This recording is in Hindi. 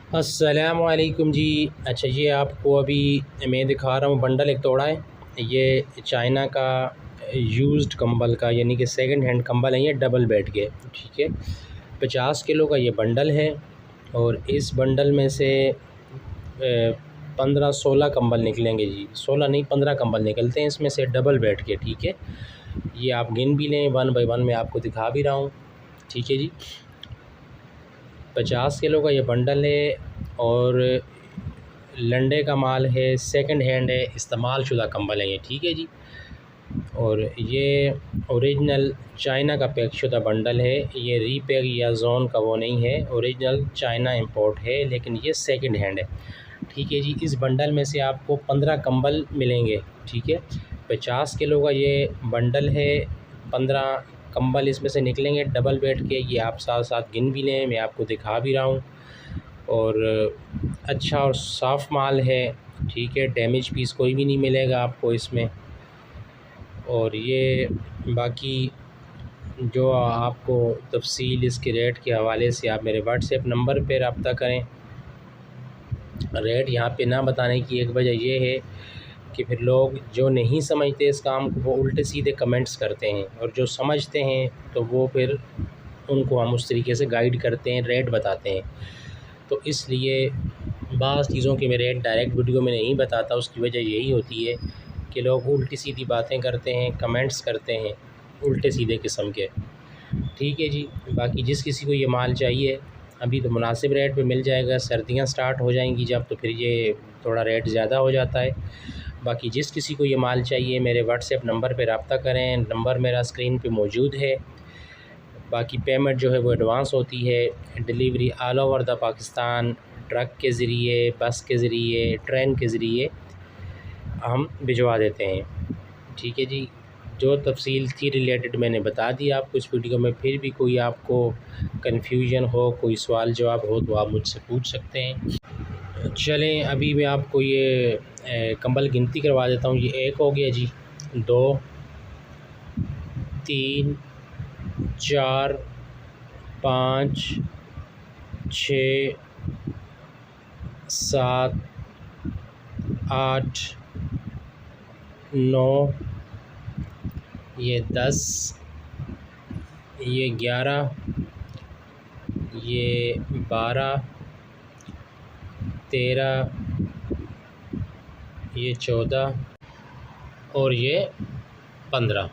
अस्सलामुअलैकुम जी। अच्छा, ये आपको अभी मैं दिखा रहा हूँ बंडल एक तोड़ा है। ये चाइना का यूज़्ड कंबल का यानी कि सेकंड हैंड कंबल है, ये डबल बेड के, ठीक है। 50 किलो का ये बंडल है और इस बंडल में से 15-16 कंबल निकलेंगे जी। 16 नहीं, 15 कंबल निकलते हैं इसमें से डबल बेड के, ठीक है। ये आप गिन भी लें, 1 बाई 1 मैं आपको दिखा भी रहा हूँ, ठीक है जी। 50 किलो का ये बंडल है और लंडे का माल है, सेकंड हैंड है, इस्तेमाल शुदा कंबल है ये, ठीक है जी। और ये ओरिजिनल चाइना का पैक शुदा बंडल है, ये रीपैक या जोन का वो नहीं है, ओरिजिनल चाइना इंपोर्ट है, लेकिन ये सेकंड हैंड है, ठीक है जी। इस बंडल में से आपको 15 कंबल मिलेंगे, ठीक है। 50 किलो का ये बंडल है, 15 कंबल इसमें से निकलेंगे डबल बेड के। ये आप साथ साथ गिन भी लें, मैं आपको दिखा भी रहा हूँ। और अच्छा और साफ़ माल है, ठीक है। डैमेज पीस कोई भी नहीं मिलेगा आपको इसमें। और ये बाकी जो आपको तफसील इसके रेट के हवाले से आप मेरे व्हाट्सएप नंबर पर रब्ता करें। रेट यहाँ पे ना बताने की एक वजह ये है कि फिर लोग जो नहीं समझते इस काम को वो उल्टे सीधे कमेंट्स करते हैं, और जो समझते हैं तो वो फिर उनको हम उस तरीके से गाइड करते हैं, रेट बताते हैं। तो इसलिए बाज़ चीज़ों के मैं रेट डायरेक्ट वीडियो में नहीं बताता। उसकी वजह यही होती है कि लोग उल्टी सीधी बातें करते हैं, कमेंट्स करते हैं उल्टे सीधे किस्म के, ठीक है जी। बाकी जिस किसी को ये माल चाहिए अभी तो मुनासिब रेट पे मिल जाएगा। सर्दियाँ स्टार्ट हो जाएंगी जब, तो फिर ये थोड़ा रेट ज़्यादा हो जाता है। बाकी जिस किसी को ये माल चाहिए मेरे व्हाट्सएप नंबर पे रब्ता करें, नंबर मेरा स्क्रीन पे मौजूद है। बाकी पेमेंट जो है वो एडवांस होती है। Delivery all over the Pakistan truck के ज़रिए, बस के ज़रिए, ट्रेन के ज़रिए हम भिजवा देते हैं, ठीक है जी। जो तफसील थी रिलेटेड मैंने बता दी आपको इस वीडियो में। फिर भी कोई आपको कन्फ्यूजन हो, कोई सवाल जवाब हो तो आप मुझसे पूछ सकते हैं। चलें अभी मैं आपको ये कंबल गिनती करवा देता हूँ। ये 1 हो गया जी, 2, 3, 4, 5, 6, 7, 8, 9, ये 10, ये 11, ये 12, 13, ये 14 और ये 15,